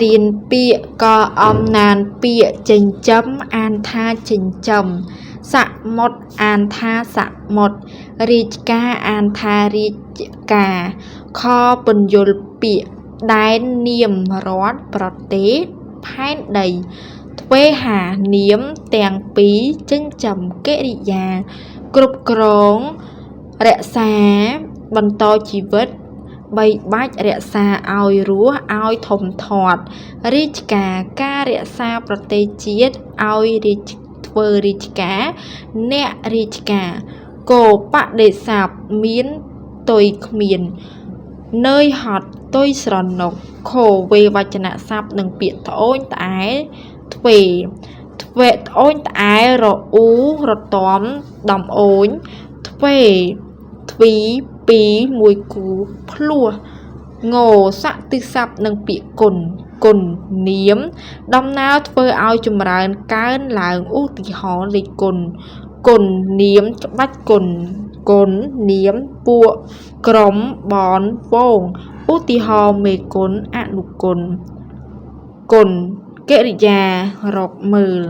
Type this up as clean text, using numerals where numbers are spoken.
រៀនពាក្យក៏អំណានពាក្យចិញ្ចឹមអានថាចិញ្ចឹមសមុទ្រអានថាសមុទ្ររាជការអានថារាជការខពន្យល់ពាក្យដែននាមរដ្ឋប្រទេសផែនដីទ្វេហានាមទាំងពីរចិញ្ចឹមកិរិយាគ្រប់គ្រងរក្សាបន្តជីវិតបីបាច់រក្សាឲ្យរស់ឲ្យធំធាត់រាជការរក្សាប្រទេសជាតិឲ្យធ្វើរាជការអ្នករាជការគោបដិស័ព្ទមានទុយគ្មាននើយហត់ទុយស្រណុកខវេវចនស័ព្ទនិងពាក្យត្អូញត្អែទ្វេត្អូញត្អែរអ៊ូរទាំដំអូញទ្វេទ្វីពីរមួយគូភ្លោះងស័ក្តិស័ព្ទនិងពាក្យគុណនាមដំណើរធ្វើឲ្យចម្រើនកើនឡើងឧទាហរណ៍លេខគុណនាមក្បាច់គុណនាមពួកក្រុមបនវងឧទាហរណ៍មេគុណអនុគុណកិរិយារកមើល